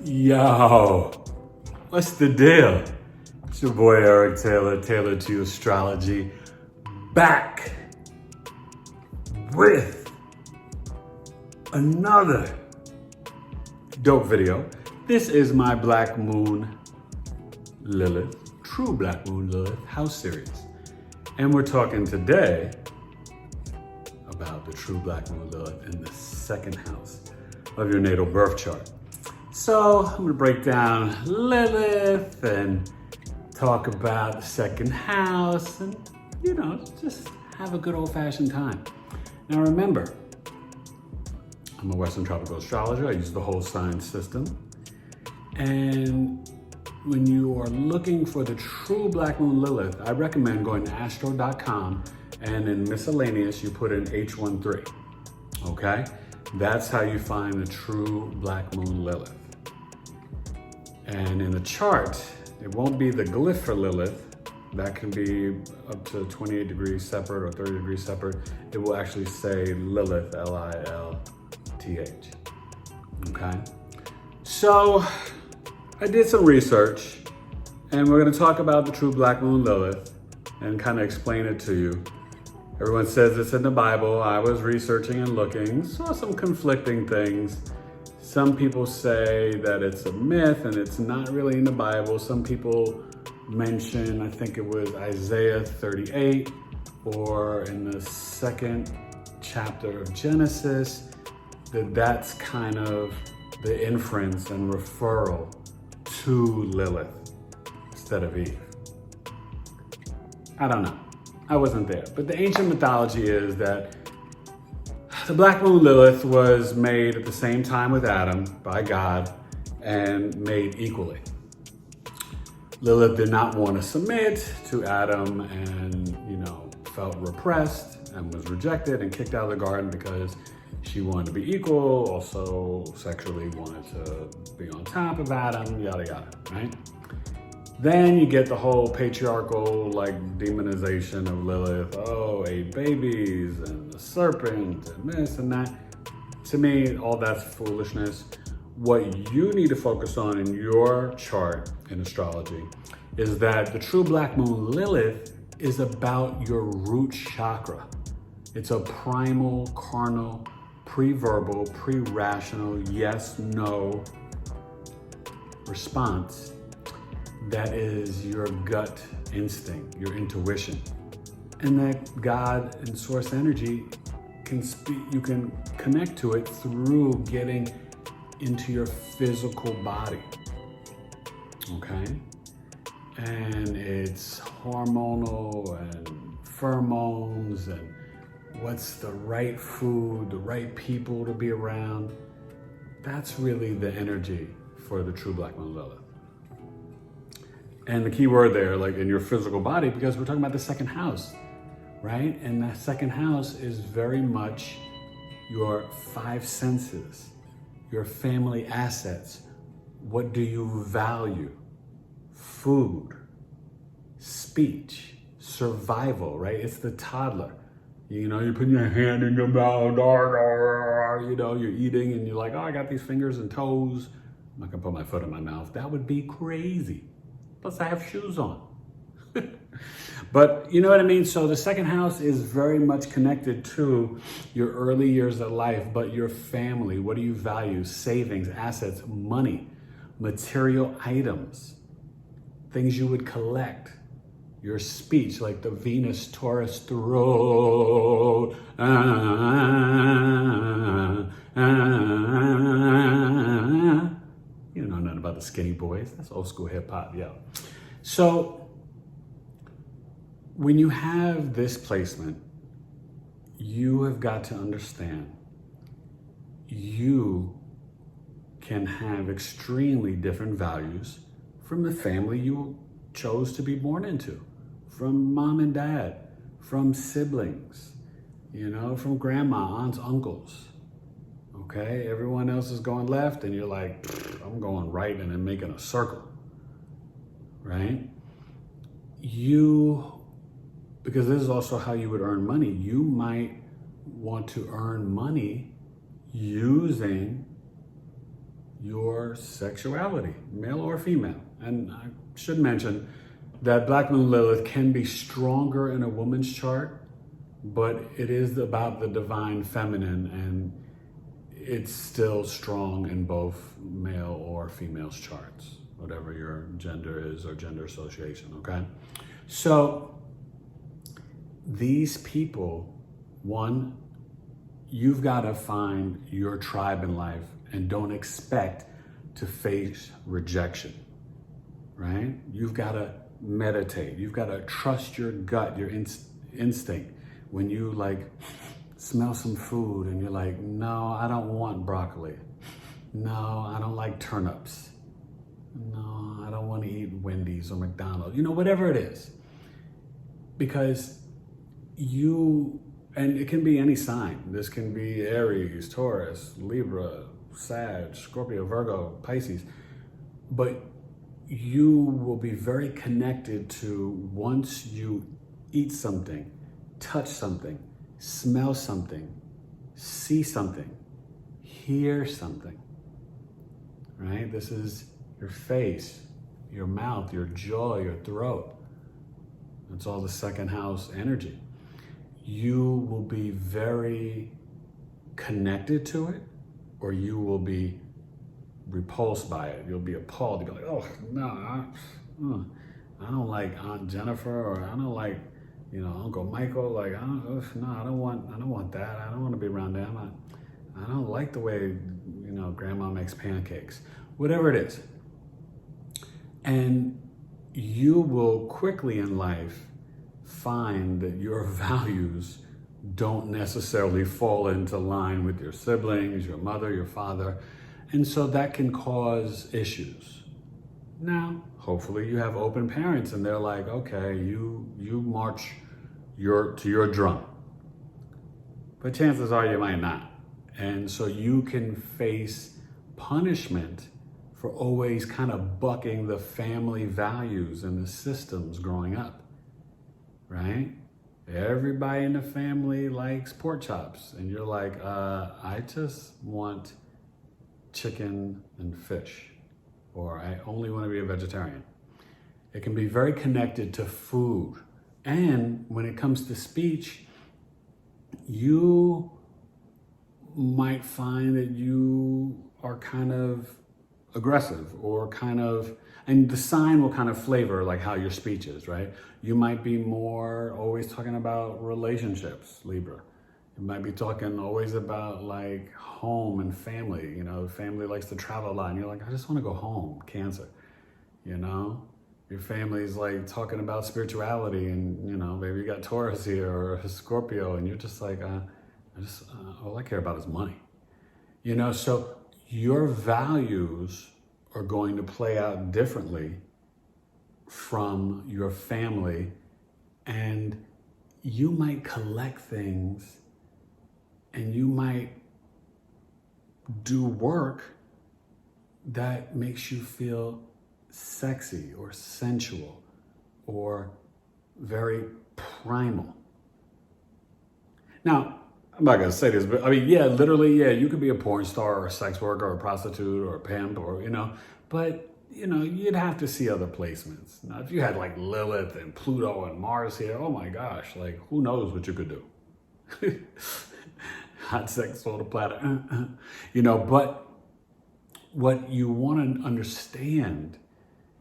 Yo, what's the deal? It's your boy Eric Taylor, Taylor to Astrology, back with another dope video. This is my Black Moon Lilith, true Black Moon Lilith house series. And we're talking today about the true Black Moon Lilith in the second house of your natal birth chart. So I'm gonna break down Lilith and talk about the second house and, just have a good old-fashioned time. Now remember, I'm a Western tropical astrologer. I use the whole sign system. And when you are looking for the true Black Moon Lilith, I recommend going to astro.com and in miscellaneous, you put in H13, okay? That's how you find the true Black Moon Lilith. And in the chart, it won't be the glyph for Lilith. That can be up to 28 degrees separate or 30 degrees separate. It will actually say Lilith, Lilth, okay? So I did some research and we're gonna talk about the true Black Moon Lilith and kind of explain it to you. Everyone says it's in the Bible. I was researching and looking, saw some conflicting things. Some people say that it's a myth and it's not really in the Bible. Some people mention, I think it was Isaiah 38 or in the second chapter of Genesis, that's kind of the inference and referral to Lilith instead of Eve. I don't know. I wasn't there. But the ancient mythology is that the Black Moon Lilith was made at the same time with Adam by God and made equally. Lilith did not want to submit to Adam and, felt repressed and was rejected and kicked out of the garden because she wanted to be equal, also sexually wanted to be on top of Adam, yada, yada, right? Then you get the whole patriarchal demonization of Lilith. Oh, 8 babies and the serpent and this and that. To me, all that's foolishness. What you need to focus on in your chart in astrology is that the true Black Moon Lilith is about your root chakra. It's a primal, carnal, pre-verbal, pre-rational, yes, no response. That is your gut instinct, your intuition. And that God and source energy you can connect to it through getting into your physical body, okay? And it's hormonal and pheromones and what's the right food, the right people to be around. That's really the energy for the true Black Moon Lilith. And the key word there, in your physical body, because we're talking about the second house, right? And that second house is very much your 5 senses, your family assets. What do you value? Food, speech, survival, right? It's the toddler. You're putting your hand in your mouth, you're eating and you're like, oh, I got these fingers and toes. I'm not gonna put my foot in my mouth. That would be crazy. Plus I have shoes on. But you know what I mean? So the second house is very much connected to your early years of life, but your family. What do you value? Savings, assets, money, material items, things you would collect, your speech, like the Venus Taurus throat. You don't know nothing about the Skinny Boys. That's old school hip hop, yo. So when you have this placement, you have got to understand you can have extremely different values from the family you chose to be born into, from mom and dad, from siblings, from grandma, aunts, uncles. Okay, everyone else is going left and you're like, I'm going right and then making a circle, right? Because this is also how you would earn money. You might want to earn money using your sexuality, male or female. And I should mention that Black Moon Lilith can be stronger in a woman's chart, but it is about the divine feminine, and it's still strong in both male or female's charts, whatever your gender is or gender association, okay? So these people, one, you've got to find your tribe in life and don't expect to face rejection, right? You've got to meditate. You've got to trust your gut, your instinct. When you like smell some food and you're like, no, I don't want broccoli. No, I don't like turnips. No, I don't want to eat Wendy's or McDonald's. You know, whatever it is. Because and it can be any sign. This can be Aries, Taurus, Libra, Sag, Scorpio, Virgo, Pisces. But you will be very connected to, once you eat something, touch something, smell something, see something, hear something, right? This is your face, your mouth, your jaw, your throat. It's all the second house energy. You will be very connected to it, or you will be repulsed by it. You'll be appalled. You'll be like, oh, no, I don't like Aunt Jennifer, or I don't like, Uncle Michael. Like, I don't want that. I don't want to be around them. I don't like the way, Grandma makes pancakes. Whatever it is. And you will quickly in life find that your values don't necessarily fall into line with your siblings, your mother, your father. And so that can cause issues. Now, hopefully you have open parents and they're like, okay, you march to your drum. But chances are you might not. And so you can face punishment for always kind of bucking the family values and the systems growing up, right? Everybody in the family likes pork chops. And you're like, I just want chicken and fish, or I only want to be a vegetarian. It can be very connected to food. And when it comes to speech, you might find that you are kind of aggressive, or and the sign will kind of flavor like how your speech is, right? You might be more always talking about relationships, Libra. You might be talking always about like home and family. Family likes to travel a lot, and you're like, I just want to go home, Cancer. Your family's like talking about spirituality, and maybe you got Taurus here or a Scorpio, and you're just like, all I care about is money. So your values are going to play out differently from your family, and you might collect things and you might do work that makes you feel sexy or sensual or very primal. Now, I'm not going to say this, but literally, you could be a porn star or a sex worker or a prostitute or a pimp, or, but, you'd have to see other placements. Now, if you had like Lilith and Pluto and Mars here, oh my gosh, like who knows what you could do. Hot sex on the platter, but what you want to understand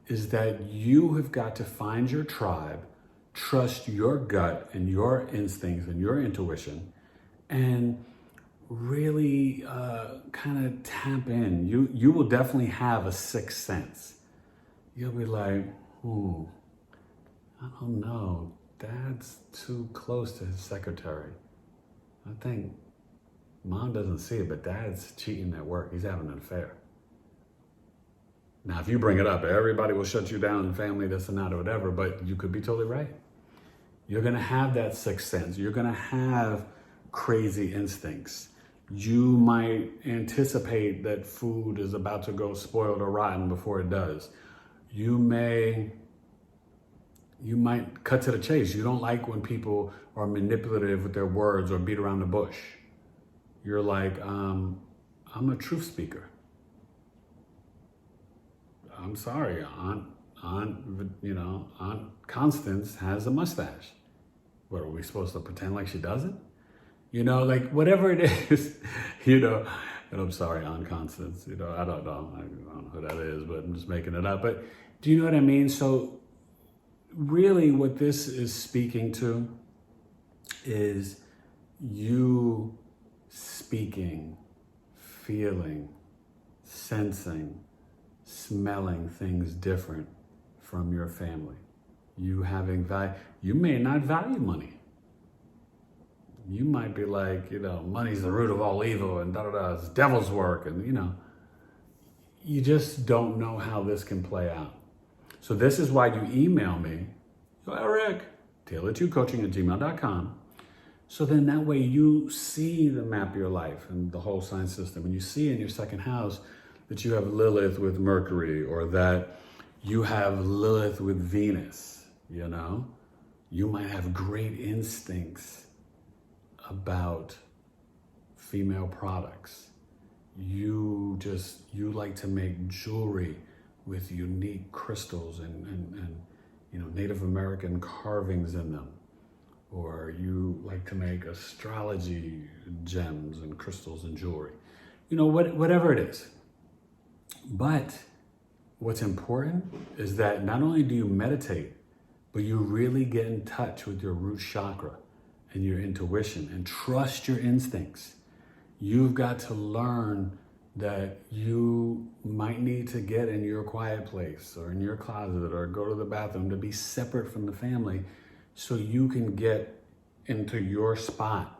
is that you have got to find your tribe, trust your gut and your instincts and your intuition, and really kind of tap in. You will definitely have a sixth sense. You'll be like, I don't know, Dad's too close to his secretary. I think Mom doesn't see it, but Dad's cheating at work. He's having an affair. Now, if you bring it up, everybody will shut you down in family, this and that, or whatever, but you could be totally right. You're going to have that sixth sense. You're going to have crazy instincts. You might anticipate that food is about to go spoiled or rotten before it does. You may You might cut to the chase. You don't like when people are manipulative with their words or beat around the bush. You're like, I'm a truth speaker. I'm sorry, Aunt Constance has a mustache. What, are we supposed to pretend like she doesn't? Like whatever it is, and I'm sorry, Aunt Constance, I don't know who that is, but I'm just making it up. But do you know what I mean? So really what this is speaking to is you speaking, feeling, sensing, smelling things different from your family. You having value. You may not value money. You might be like, money's the root of all evil and it's devil's work. And, you just don't know how this can play out. So this is why you email me, Eric, taylor2coaching@gmail.com. So then that way you see the map of your life and the whole sign system. And you see in your second house that you have Lilith with Mercury, or that you have Lilith with Venus, You might have great instincts about female products. You like to make jewelry with unique crystals and Native American carvings in them. Or you like to make astrology gems and crystals and jewelry. Whatever it is. But what's important is that not only do you meditate, but you really get in touch with your root chakra and your intuition and trust your instincts. You've got to learn that you might need to get in your quiet place or in your closet or go to the bathroom to be separate from the family so you can get into your spot.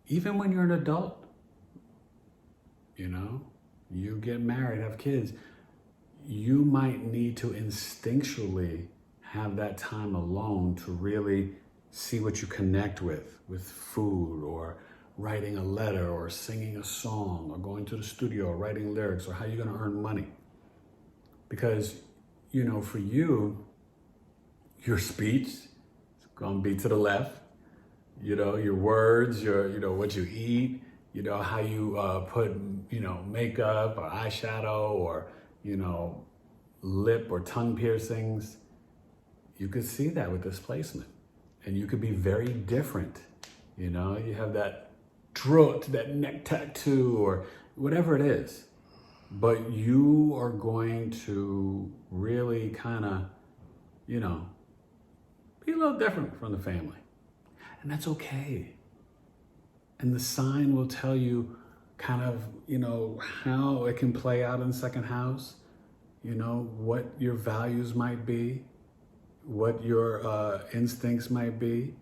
Even when you're an adult, you get married, have kids, you might need to instinctually have that time alone to really see what you connect with food or writing a letter or singing a song or going to the studio or writing lyrics or how you're going to earn money. Because, for you, your speech is going to be to the left, your words, your, what you eat, how you put, makeup or eyeshadow or, lip or tongue piercings. You could see that with this placement. And you could be very different. You have that throat, that neck tattoo or whatever it is. But you are going to really kind of, be a little different from the family. And that's okay. And the sign will tell you kind of, how it can play out in the second house, what your values might be, what your instincts might be,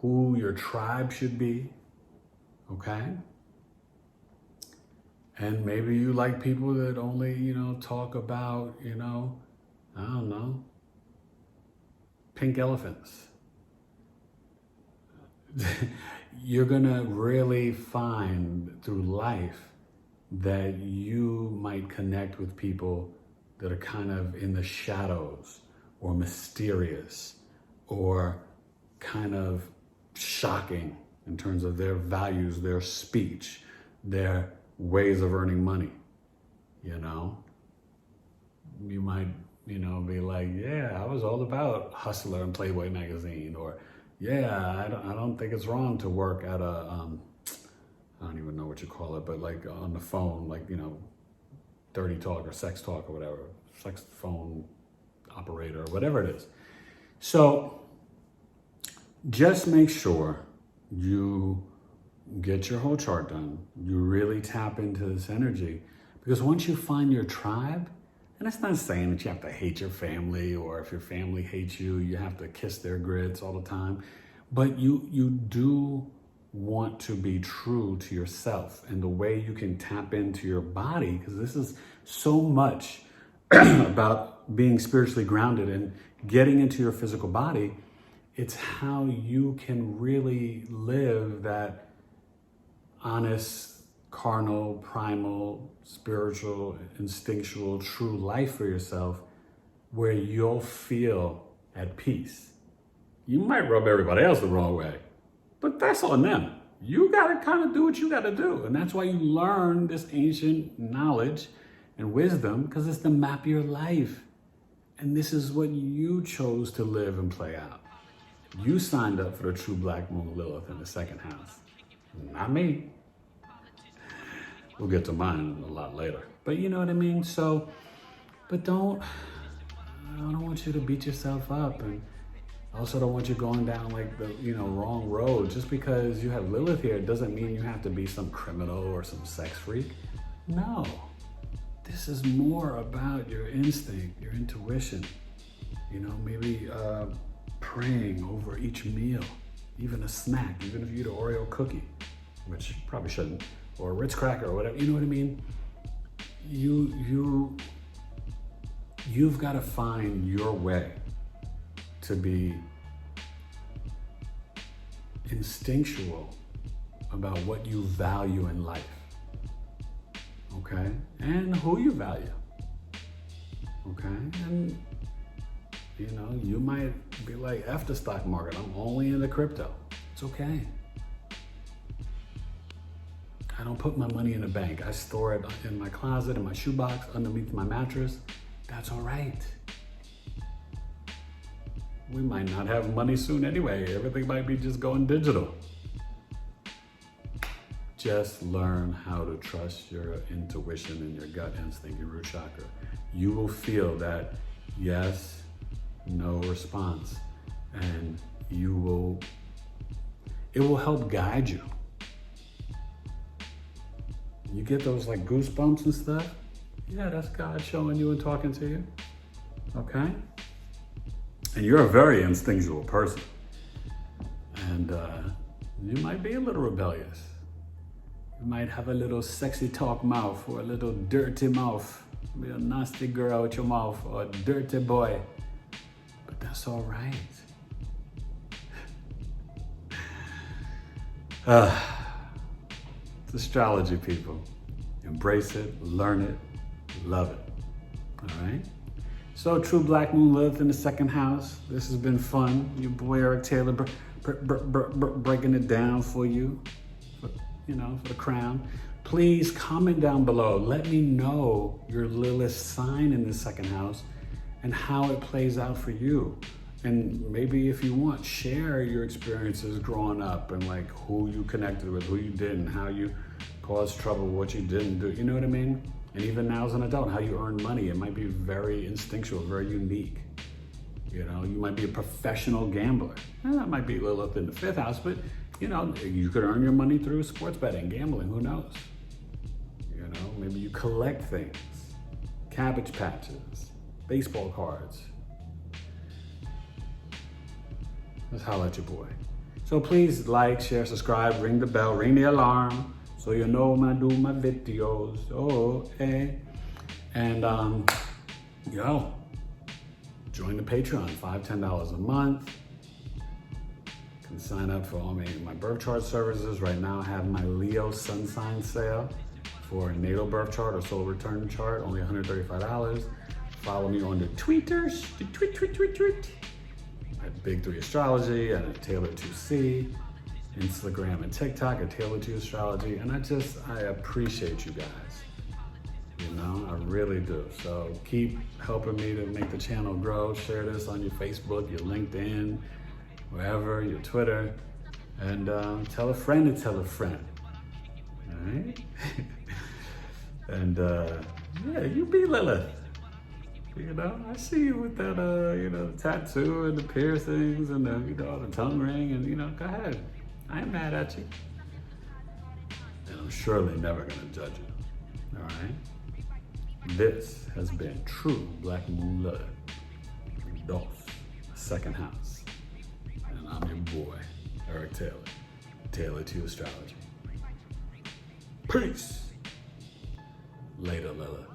who your tribe should be, okay? And maybe you like people that only, talk about, I don't know, pink elephants. You're gonna really find through life that you might connect with people that are kind of in the shadows or mysterious or kind of shocking in terms of their values, their speech, their ways of earning money. You might, be like, yeah, I was all about Hustler and Playboy magazine, or yeah, I don't think it's wrong to work at a, I don't even know what you call it, but like on the phone, like, dirty talk or sex talk or whatever, sex phone operator or whatever it is. So just make sure you get your whole chart done. You really tap into this energy, because once you find your tribe, and that's not saying that you have to hate your family, or if your family hates you, you have to kiss their grits all the time. But you do want to be true to yourself, and the way you can tap into your body, because this is so much about being spiritually grounded and getting into your physical body. It's how you can really live that honest, carnal, primal, spiritual, instinctual, true life for yourself, where you'll feel at peace. You might rub everybody else the wrong way, but that's on them. You gotta kind of do what you gotta do. And that's why you learn this ancient knowledge and wisdom, because it's the map of your life. And this is what you chose to live and play out. You signed up for the true black moon Lilith in the second house. Not me. We'll get to mine a lot later. But you know what I mean? So, but I don't want you to beat yourself up. And I also don't want you going down like the, wrong road. Just because you have Lilith here doesn't mean you have to be some criminal or some sex freak. No. This is more about your instinct, your intuition. Maybe praying over each meal, even a snack, even if you eat an Oreo cookie, which you probably shouldn't, or a Ritz cracker or whatever, you know what I mean? You've got to find your way to be instinctual about what you value in life. Okay? And who you value. Okay? And, you might be like, F the stock market, I'm only into crypto. It's okay. I don't put my money in a bank. I store it in my closet, in my shoebox, underneath my mattress. That's all right. We might not have money soon anyway. Everything might be just going digital. Just learn how to trust your intuition and your gut instinct, your root chakra. You will feel that yes, no response, and it will help guide you. You get those like goosebumps and stuff? Yeah, that's God showing you and talking to you, okay? And you're a very instinctual person. And you might be a little rebellious. You might have a little sexy talk mouth or a little dirty mouth. Be a nasty girl with your mouth or a dirty boy. But that's all right. It's astrology, people. Embrace it, learn it, love it. All right? So, true black moon Lilith in the second house. This has been fun. Your boy Eric Taylor breaking it down for you. For the crown. Please comment down below. Let me know your Lilith sign in the second house and how it plays out for you. And maybe if you want, share your experiences growing up and like who you connected with, who you didn't, how you caused trouble, what you didn't do. You know what I mean? And even now as an adult, how you earn money. It might be very instinctual, very unique. You might be a professional gambler. That might be Lilith in the fifth house, but you could earn your money through sports betting, gambling, who knows? Maybe you collect things, Cabbage Patches, baseball cards. Let's holler at your boy. So please like, share, subscribe, ring the bell, ring the alarm, so you know when I do my videos. Oh, hey. And join the Patreon, $5, $10 a month. You can sign up for all my birth chart services. Right now I have my Leo sun sign sale for a natal birth chart or soul return chart, only $135. Follow me on the tweeters, tweet. At Big 3 Astrology and at Taylor2C, Instagram and TikTok at Taylor2 Astrology. And I appreciate you guys. I really do. So keep helping me to make the channel grow. Share this on your Facebook, your LinkedIn, wherever, your Twitter, and tell a friend to tell a friend. All right? And you be Lilith. I see you with that, the tattoo and the piercings and the tongue ring and, go ahead. I ain't mad at you. And I'm surely never gonna judge you, all right? This has been True Black Moon Lilith, Dos, second house. And I'm your boy, Eric Taylor, Taylor2 Astrology. Peace. Later, Lilith.